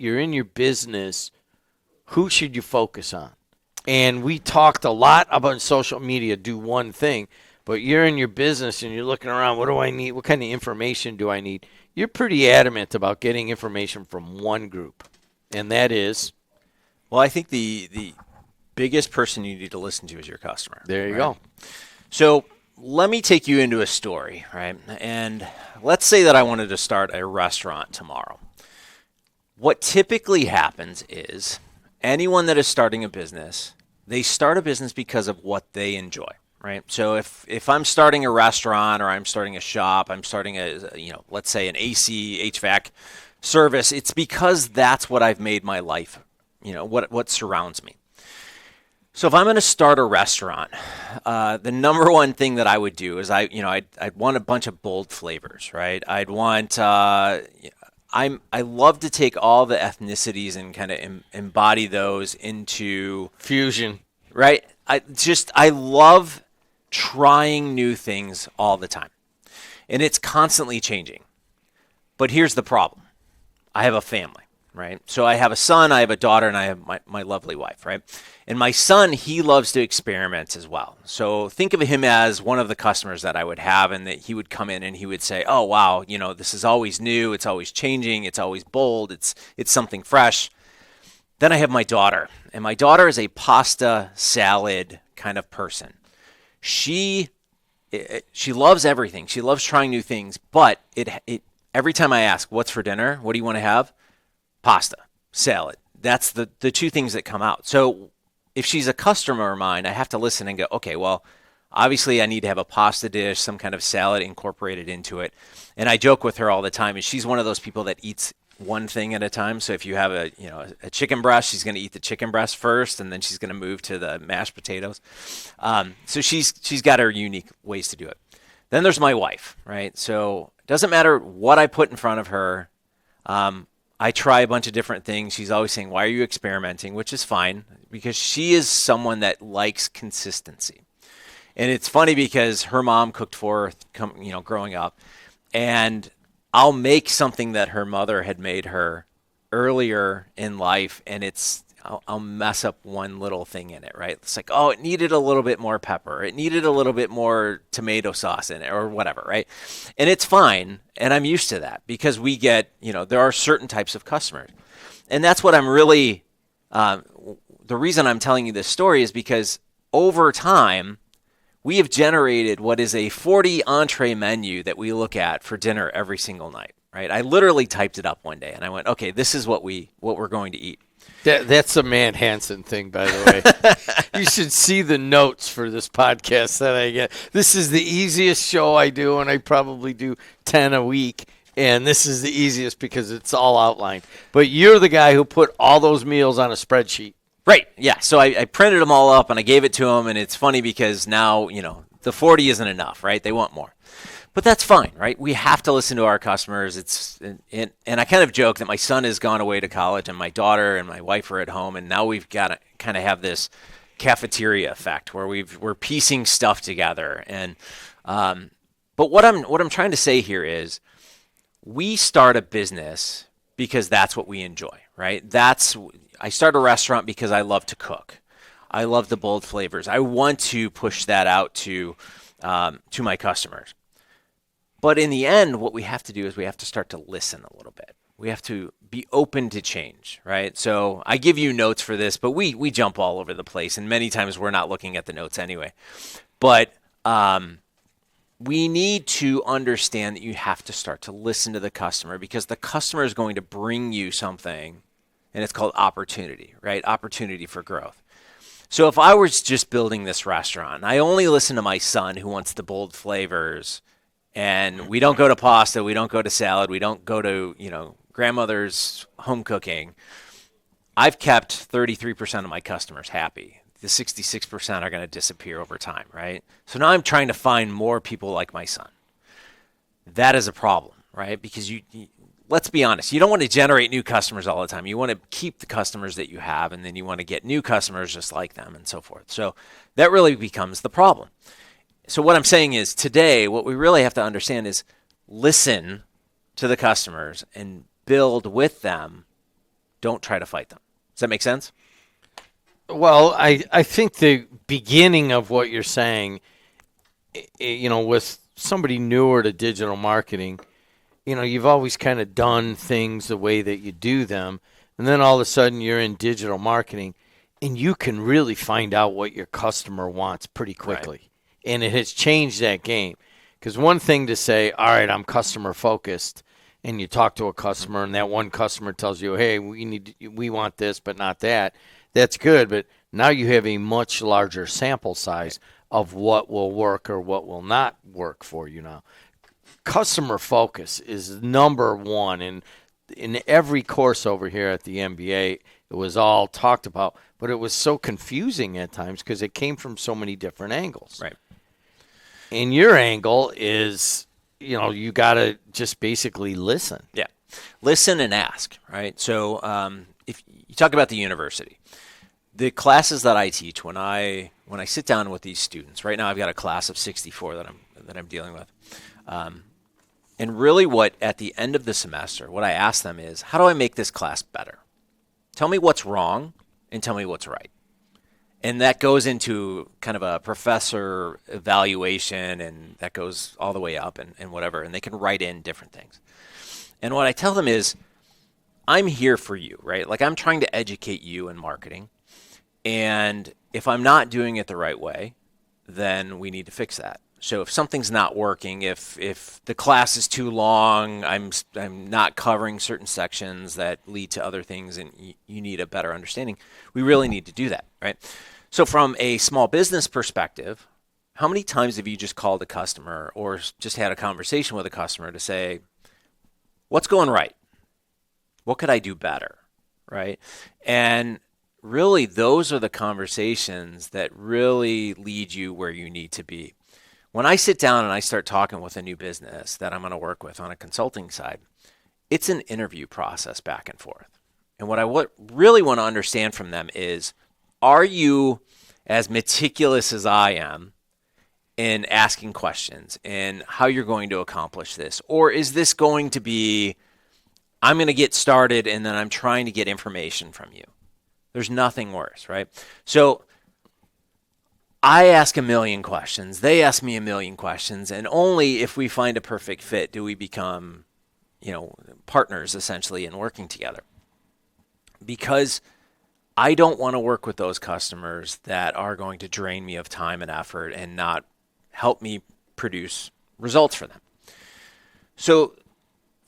you're in your business, who should you focus on? And we talked a lot about social media, do one thing, but you're in your business and you're looking around, what do I need? What kind of information do I need? You're pretty adamant about getting information from one group, and that is? Well, I think the biggest person you need to listen to is your customer. There you go. So let me take you into a story, right? And let's say that I wanted to start a restaurant tomorrow. What typically happens is anyone that is starting a business, they start a business because of what they enjoy, right? So if I'm starting a restaurant or I'm starting a shop, I'm starting let's say an AC, HVAC service, it's because that's what I've made my life, what surrounds me. So if I'm going to start a restaurant, the number one thing that I would do is I'd want a bunch of bold flavors, right? I'd want I love to take all the ethnicities and kind of embody those into fusion, right? I love trying new things all the time, and it's constantly changing. But here's the problem: I have a family, right? So I have a son, I have a daughter, and I have my lovely wife, right? And my son, he loves to experiment as well. So think of him as one of the customers that I would have, and that he would come in and he would say, oh, wow, this is always new. It's always changing. It's always bold. It's something fresh. Then I have my daughter, and my daughter is a pasta salad kind of person. She loves everything. She loves trying new things, but every time I ask, what's for dinner? What do you want to have? Pasta, salad. That's the two things that come out. So if she's a customer of mine, I have to listen and go, okay, well, obviously I need to have a pasta dish, some kind of salad incorporated into it. And I joke with her all the time, and she's one of those people that eats one thing at a time. So if you have a chicken breast, she's going to eat the chicken breast first, and then she's going to move to the mashed potatoes. So she's got her unique ways to do it. Then there's my wife, right? So it doesn't matter what I put in front of her. I try a bunch of different things. She's always saying, why are you experimenting? Which is fine, because she is someone that likes consistency. And it's funny because her mom cooked for her, growing up. And I'll make something that her mother had made her earlier in life, and I'll mess up one little thing in it, right? It's like, oh, it needed a little bit more pepper. It needed a little bit more tomato sauce in it or whatever, right? And it's fine, and I'm used to that because we get, there are certain types of customers. And that's what I'm really, the reason I'm telling you this story is because over time, we have generated what is a 40 entree menu that we look at for dinner every single night, right? I literally typed it up one day, and I went, okay, this is what we're going to eat. That's a Matt Hansen thing, by the way. You should see the notes for this podcast that I get. This is the easiest show I do, and I probably do 10 a week. And this is the easiest because it's all outlined. But you're the guy who put all those meals on a spreadsheet. Right, yeah. So I printed them all up, and I gave it to them, and it's funny because now, the 40 isn't enough, right? They want more. But that's fine, right? We have to listen to our customers. And I kind of joke that my son has gone away to college, and my daughter and my wife are at home, and now we've got to kind of have this cafeteria effect where we're piecing stuff together. And but what I'm trying to say here is we start a business because that's what we enjoy, right? I start a restaurant because I love to cook. I love the bold flavors. I want to push that out to my customers. But in the end, what we have to do is we have to start to listen a little bit. We have to be open to change, right? So I give you notes for this, but we jump all over the place, and many times we're not looking at the notes anyway. But we need to understand that you have to start to listen to the customer because the customer is going to bring you something, and it's called opportunity, right? Opportunity for growth. So if I was just building this restaurant, I only listen to my son who wants the bold flavors, and we don't go to pasta, we don't go to salad, we don't go to, grandmother's home cooking. I've kept 33% of my customers happy. The 66% are going to disappear over time, right? So now I'm trying to find more people like my son. That is a problem, right? Because let's be honest, you don't want to generate new customers all the time. You want to keep the customers that you have, and then you want to get new customers just like them and so forth. So that really becomes the problem. So what I'm saying is today, what we really have to understand is listen to the customers and build with them Don't try to fight them. Does that make sense? Well, I think the beginning of what you're saying, with somebody newer to digital marketing, you've always kind of done things the way that you do them. And then all of a sudden you're in digital marketing and you can really find out what your customer wants pretty quickly. Right. And it has changed that game. Because one thing to say, all right, I'm customer focused, and you talk to a customer and that one customer tells you, hey, we want this but not that. That's good, but now you have a much larger sample size of what will work or what will not work for you now. Customer focus is number one, and in every course over here at the MBA, it was all talked about, but it was so confusing at times because it came from so many different angles. Right. And your angle is, you got to just basically listen. Yeah. Listen and ask, right? So if you talk about the university, the classes that I teach, when I sit down with these students, right now I've got a class of 64 that I'm dealing with. And really what, at the end of the semester, what I ask them is, how do I make this class better? Tell me what's wrong and tell me what's right. And that goes into kind of a professor evaluation, and that goes all the way up and whatever, and they can write in different things. And what I tell them is, I'm here for you, right? Like, I'm trying to educate you in marketing. And if I'm not doing it the right way, then we need to fix that. So if something's not working, if the class is too long, I'm not covering certain sections that lead to other things, and you need a better understanding, we really need to do that, right? So from a small business perspective, how many times have you just called a customer or just had a conversation with a customer to say, what's going right? What could I do better, right? And really, those are the conversations that really lead you where you need to be. When I sit down and I start talking with a new business that I'm going to work with on a consulting side, it's an interview process back and forth. And what I really want to understand from them is, are you as meticulous as I am in asking questions and how you're going to accomplish this? Or is this going to be, I'm going to get started and then I'm trying to get information from you? There's nothing worse, right? So I ask a million questions. They ask me a million questions. And only if we find a perfect fit do we become, partners essentially in working together. Because I don't want to work with those customers that are going to drain me of time and effort and not help me produce results for them. So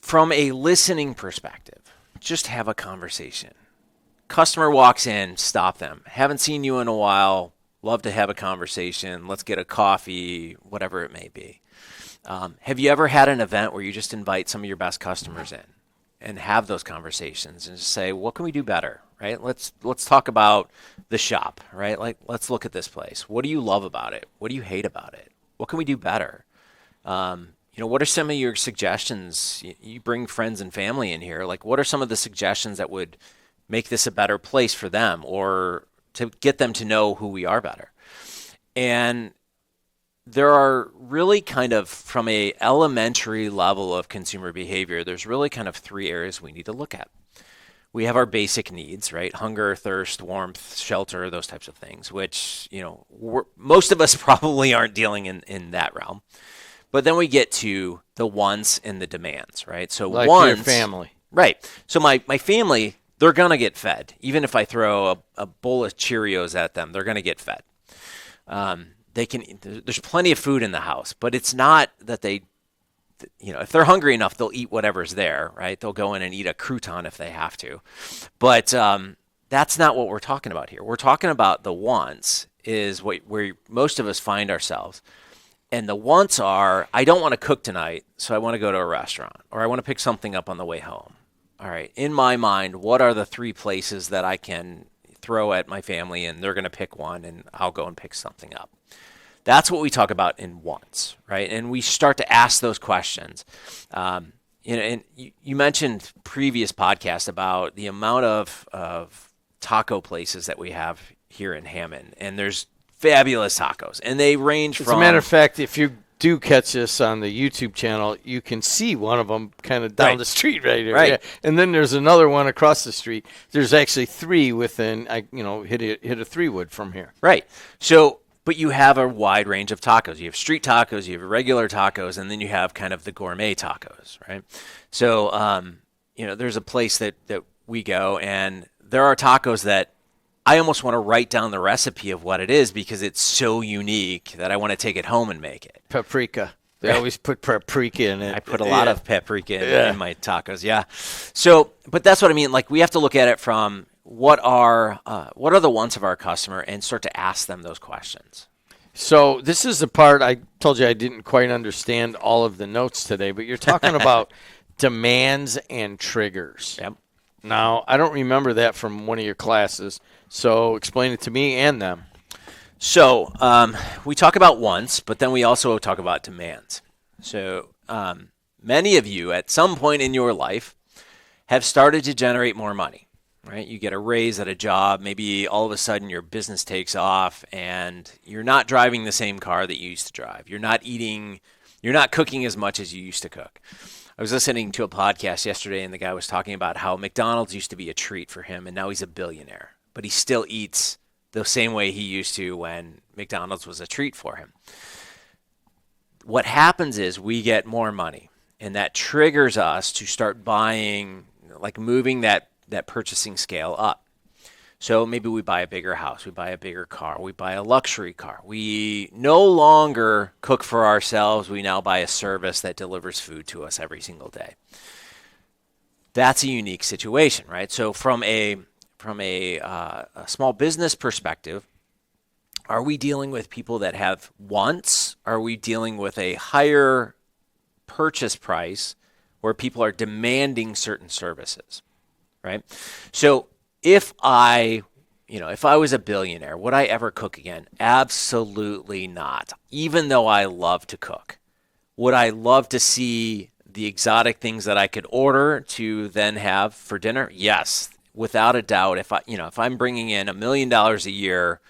from a listening perspective, just have a conversation. Customer walks in, stop them. Haven't seen you in a while. Love to have a conversation. Let's get a coffee, whatever it may be. Have you ever had an event where you just invite some of your best customers in and have those conversations and just say, what can we do better, right? Let's talk about the shop, right? Like, let's look at this place. What do you love about it? What do you hate about it? What can we do better? What are some of your suggestions? You bring friends and family in here. Like, what are some of the suggestions that would make this a better place for them, or to get them to know who we are better? And there are really kind of, from a elementary level of consumer behavior, there's really kind of three areas we need to look at. We have our basic needs, right? Hunger, thirst, warmth, shelter, those types of things, which, most of us probably aren't dealing in that realm. But then we get to the wants and the demands, right? So like wants, your family. Right. So my family, they're going to get fed. Even if I throw a bowl of Cheerios at them, they're going to get fed. There's plenty of food in the house, but it's not that they, if they're hungry enough, they'll eat whatever's there, right? They'll go in and eat a crouton if they have to. But that's not what we're talking about here. We're talking about the wants is where most of us find ourselves. And the wants are, I don't want to cook tonight, so I want to go to a restaurant, or I want to pick something up on the way home. All right, in my mind, what are the three places that I can throw at my family, and they're going to pick one, and I'll go and pick something up? That's what we talk about in wants, right? And we start to ask those questions. And you mentioned previous podcast about the amount of taco places that we have here in Hammond, and there's fabulous tacos, and they range from. As a matter of fact, if you do catch this on the YouTube channel, you can see one of them kind of down Right. the street right here. Right. Yeah. And then there's another one across the street. There's actually three within, hit a 3-wood from here. Right. So, but you have a wide range of tacos. You have street tacos, you have regular tacos, and then you have kind of the gourmet tacos, right? So, there's a place that we go, and there are tacos that I almost want to write down the recipe of what it is because it's so unique that I want to take it home and make it. Paprika. They always put paprika in it. I put a lot of paprika in my tacos, yeah. So, but that's what I mean. Like, we have to look at it from what are the wants of our customer and start to ask them those questions. So this is the part I told you I didn't quite understand all of the notes today, but you're talking about demands and triggers. Yep. Now, I don't remember that from one of your classes, so explain it to me and them. So we talk about wants, but then we also talk about demands. So many of you at some point in your life have started to generate more money, right? You get a raise at a job. Maybe all of a sudden your business takes off and you're not driving the same car that you used to drive. You're not cooking as much as you used to cook. I was listening to a podcast yesterday, and the guy was talking about how McDonald's used to be a treat for him, and now he's a billionaire. But he still eats the same way he used to when McDonald's was a treat for him. What happens is we get more money, and that triggers us to start buying, like moving that purchasing scale up. So maybe we buy a bigger house, we buy a bigger car, we buy a luxury car. We no longer cook for ourselves. We now buy a service that delivers food to us every single day. That's a unique situation, right? So from a small business perspective, are we dealing with people that have wants? Are we dealing with a higher purchase price where people are demanding certain services, right? So if I was a billionaire, would I ever cook again? Absolutely not. Even though I love to cook, would I love to see the exotic things that I could order to then have for dinner? Yes, without a doubt. If I'm bringing in $1 million a year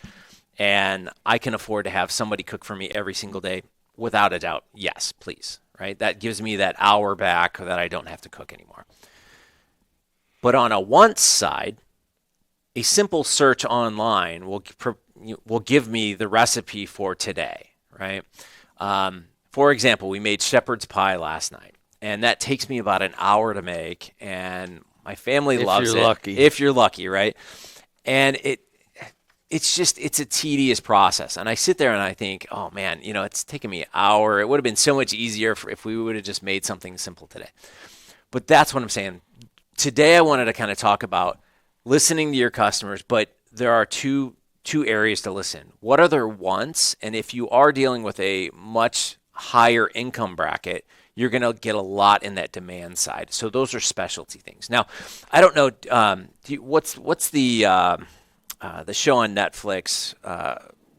and I can afford to have somebody cook for me every single day, without a doubt, yes, please. Right? That gives me that hour back that I don't have to cook anymore. But on a wants side, a simple search online will give me the recipe for today, right? For example, we made shepherd's pie last night, and that takes me about an hour to make, and my family loves it. If you're lucky, right? And it's a tedious process. And I sit there and I think, oh man, it's taken me an hour. It would have been so much easier if we would have just made something simple today. But that's what I'm saying. Today I wanted to kind of talk about listening to your customers, but there are two areas to listen. What are their wants? And if you are dealing with a much higher income bracket, you're going to get a lot in that demand side. So those are specialty things. Now, I don't know, what's the show on Netflix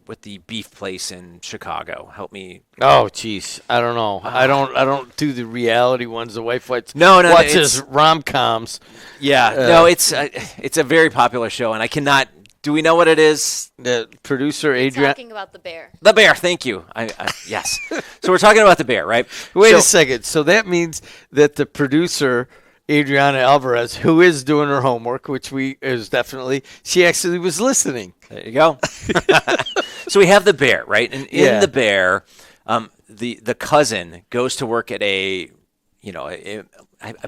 with the beef place in Chicago? Help me. Oh, geez, I don't know. I don't do the reality ones. The wife watches rom-coms. Yeah, no, it's a very popular show, and I cannot. Do we know what it is? The producer Adrian. Talking about the bear. The bear. Thank you. Yes. So we're talking about the bear, right? Wait a second. So that means that the producer Adriana Alvarez, who is doing her homework, which she actually was listening. There you go. So we have the bear, right? And in the bear, the cousin goes to work at I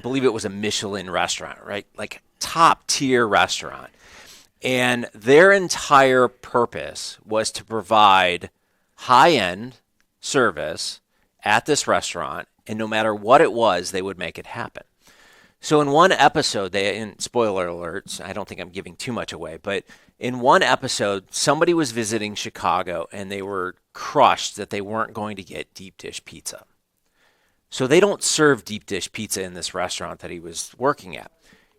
believe it was a Michelin restaurant, right? Like top tier restaurant. And their entire purpose was to provide high-end service at this restaurant, and no matter what it was, they would make it happen. So in one episode, spoiler alerts, I don't think I'm giving too much away, but in one episode, somebody was visiting Chicago, and they were crushed that they weren't going to get deep dish pizza. So they don't serve deep dish pizza in this restaurant that he was working at.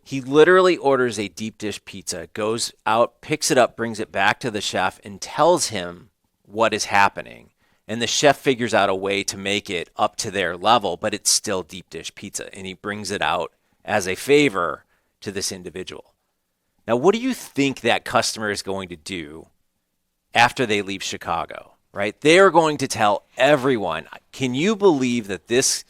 He literally orders a deep dish pizza, goes out, picks it up, brings it back to the chef, and tells him what is happening. And the chef figures out a way to make it up to their level, but it's still deep dish pizza. And he brings it out as a favor to this individual. Now, what do you think that customer is going to do after they leave Chicago, right? They are going to tell everyone, can you believe that this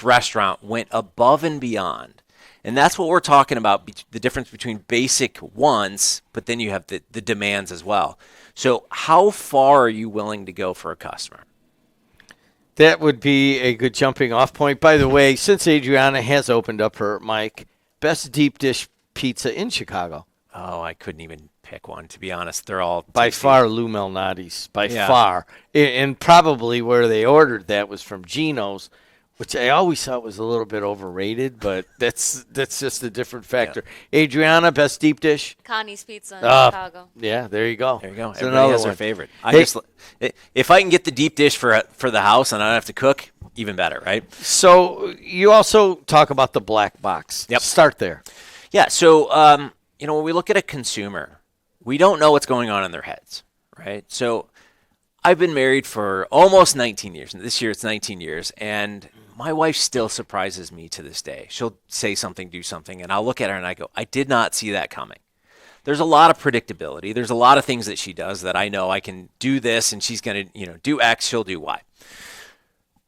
restaurant went above and beyond? And that's what we're talking about, the difference between basic wants, but then you have the demands as well. So how far are you willing to go for a customer? That would be a good jumping off point. By the way, since Adriana has opened up her mic, best deep dish pizza in Chicago. Oh, I couldn't even pick one, to be honest. They're all By tasty. far Lou Malnati's, by Yeah. far. And probably where they ordered that was from Gino's, which I always thought was a little bit overrated, but that's just a different factor. Adriana, best deep dish? Connie's Pizza in Chicago. Yeah, there you go. There you go. It's Everybody another has their one. favorite. Hey- If I can get the deep dish for the house and I don't have to cook, even better, right? So you also talk about the black box. Yep. Start there. Yeah. So when we look at a consumer, we don't know what's going on in their heads, right? So I've been married for almost 19 years. And this year it's 19 years, and my wife still surprises me to this day. She'll say something, do something, and I'll look at her and I go, I did not see that coming. There's a lot of predictability. There's a lot of things that she does that I know I can do this and she's going to, do X, she'll do Y.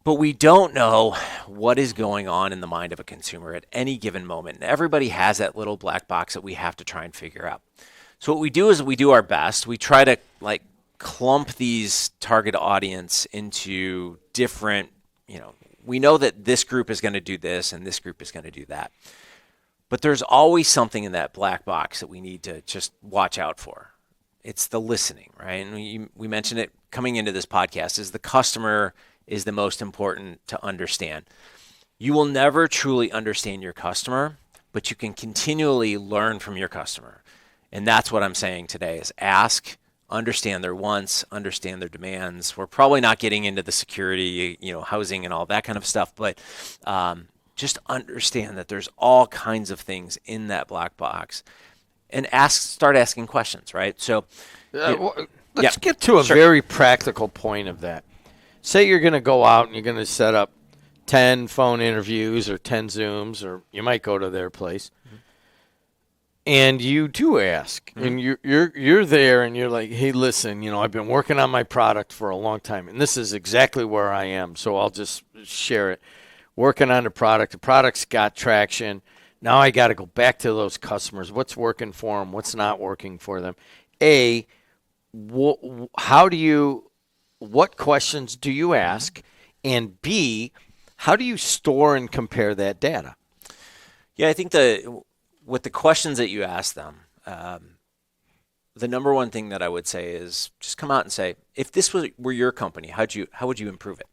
But we don't know what is going on in the mind of a consumer at any given moment. And everybody has that little black box that we have to try and figure out. So what we do is we do our best. We try to clump these target audience into different, we know that this group is going to do this and this group is going to do that. But there's always something in that black box that we need to just watch out for. It's the listening, right? And we mentioned it coming into this podcast, is the customer is the most important to understand. You will never truly understand your customer, but you can continually learn from your customer. And that's what I'm saying today is ask, understand their wants, understand their demands. We're probably not getting into the security, housing and all that kind of stuff, but just understand that there's all kinds of things in that black box, and start asking questions, right? So let's get to a very practical point of that. Say you're going to go out and you're going to set up 10 phone interviews or 10 Zooms, or you might go to their place. Mm-hmm. And you do ask, and you're there, and you're like, hey, listen, I've been working on my product for a long time, and this is exactly where I am, so I'll just share it. Working on the product's got traction. Now I got to go back to those customers. What's working for them? What's not working for them? What questions do you ask? And B, how do you store and compare that data? Yeah, I think with the questions that you ask them, the number one thing that I would say is just come out and say, if this were your company, how would you improve it?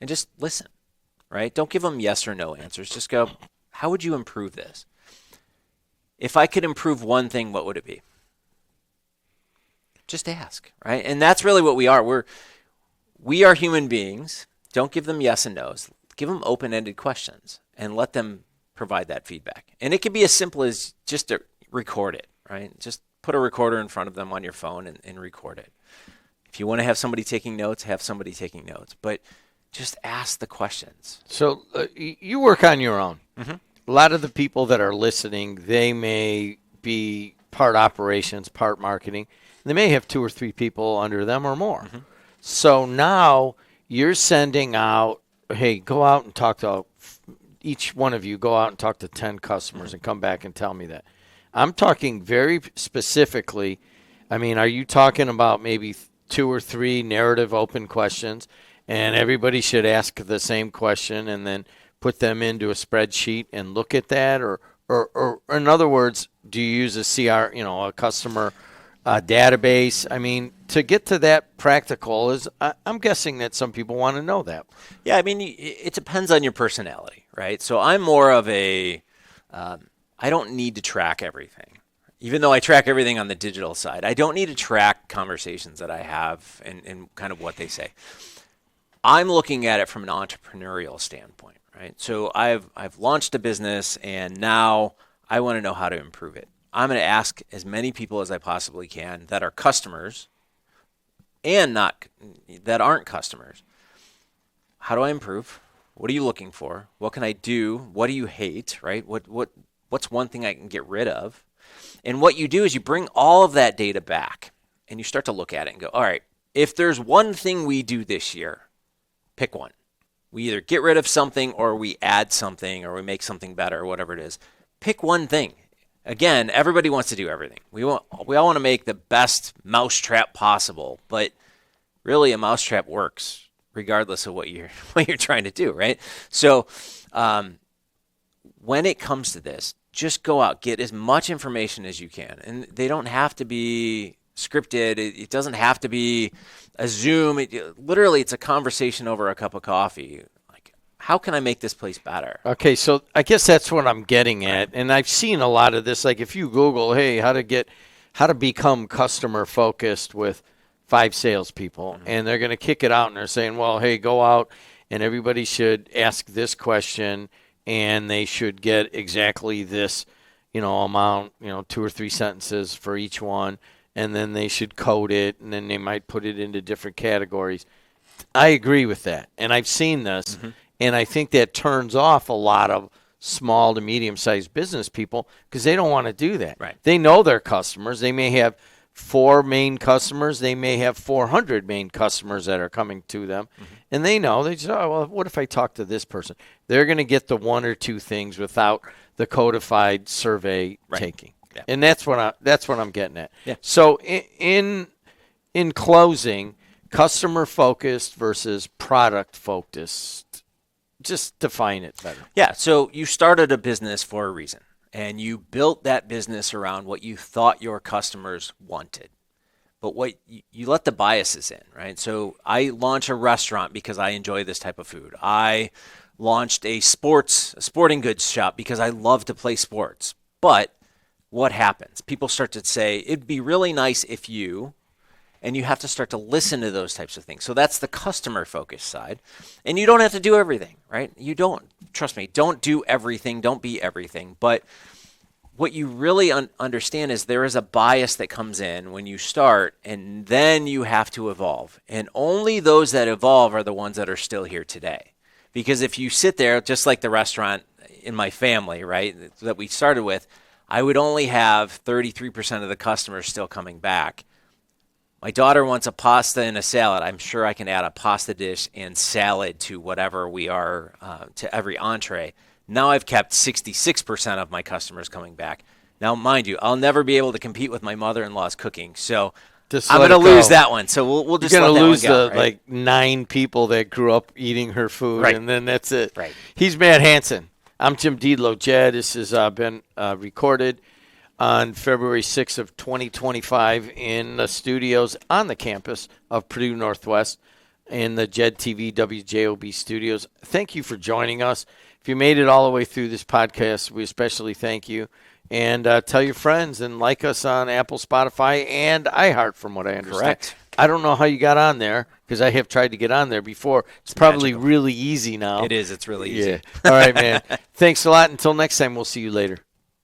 And just listen, right? Don't give them yes or no answers. Just go, how would you improve this? If I could improve one thing, what would it be? Just ask, right? And that's really what we are. We are human beings. Don't give them yes and no's. Give them open-ended questions and let them provide that feedback. And it can be as simple as just to record it, right? Just put a recorder in front of them on your phone and record it. If you want to have somebody taking notes, have somebody taking notes. But just ask the questions. So you work on your own. Mm-hmm. A lot of the people that are listening, they may be part operations, part marketing. They may have 2 or 3 people under them or more. Mm-hmm. So now you're sending out, hey, go out and talk to each one of you, go out and talk to 10 customers and come back and tell me that. I'm talking very specifically. I mean, are you talking about maybe 2 or 3 narrative open questions, and everybody should ask the same question and then put them into a spreadsheet and look at that? Or in other words, do you use a a customer database? I mean, to get to that practical is, I'm guessing that some people want to know that. Yeah, I mean, it depends on your personality, right? So I'm more of I don't need to track everything. Even though I track everything on the digital side, I don't need to track conversations that I have and kind of what they say. I'm looking at it from an entrepreneurial standpoint, right? So I've launched a business, and now I want to know how to improve it. I'm going to ask as many people as I possibly can that are customers and that aren't customers. How do I improve? What are you looking for? What can I do? What do you hate, right? What's one thing I can get rid of? And what you do is you bring all of that data back and you start to look at it and go, all right, if there's one thing we do this year, pick one. We either get rid of something or we add something or we make something better or whatever it is. Pick one thing. Again, everybody wants to do everything. We all want to make the best mousetrap possible, but really a mousetrap works regardless of what you're trying to do, right? So when it comes to this, just go out, get as much information as you can. And they don't have to be scripted. It doesn't have to be a Zoom. Literally, it's a conversation over a cup of coffee. Like, how can I make this place better? Okay, so I guess that's what I'm getting at. And I've seen a lot of this. Like if you Google, hey, how to become customer focused with 5 salespeople, and they're going to kick it out and they're saying, well, hey, go out and everybody should ask this question and they should get exactly this, amount, 2 or 3 sentences for each one. And then they should code it, and then they might put it into different categories. I agree with that, and I've seen this, and I think that turns off a lot of small to medium-sized business people because they don't want to do that. Right. They know their customers. They may have 4 main customers. They may have 400 main customers that are coming to them, and they know. They just, oh, well, what if I talk to this person? They're going to get the 1 or 2 things without the codified survey taking. Yeah. And that's what I'm getting at. Yeah. So in closing, customer focused versus product focused. Just define it better. Yeah. So you started a business for a reason, and you built that business around what you thought your customers wanted. But what you let the biases in, right? So I launched a restaurant because I enjoy this type of food. I launched a sporting goods shop because I love to play sports. But what happens? People start to say, it'd be really nice if you, and you have to start to listen to those types of things. So that's the customer focused side. And you don't have to do everything, right? You don't, trust me, don't do everything, don't be everything. But what you really understand is there is a bias that comes in when you start, and then you have to evolve. And only those that evolve are the ones that are still here today. Because if you sit there, just like the restaurant in my family, right, that we started with, I would only have 33% of the customers still coming back. My daughter wants a pasta and a salad. I'm sure I can add a pasta dish and salad to whatever we are, to every entree. Now I've kept 66% of my customers coming back. Now, mind you, I'll never be able to compete with my mother-in-law's cooking, so I'm going to lose that one. So we'll just let that one go. You're going to lose the right? 9 people that grew up eating her food, right. And then that's it. Right. He's Matt Hansen. I'm Jim Diedlow. Jed, this has been recorded on February 6th of 2025 in the studios on the campus of Purdue Northwest in the Jed TV WJOB studios. Thank you for joining us. If you made it all the way through this podcast, we especially thank you. And tell your friends and like us on Apple, Spotify, and iHeart, from what I understand. Correct. I don't know how you got on there because I have tried to get on there before. It's probably magical. Really easy now. It is. It's really easy. Yeah. All right, man. Thanks a lot. Until next time, we'll see you later.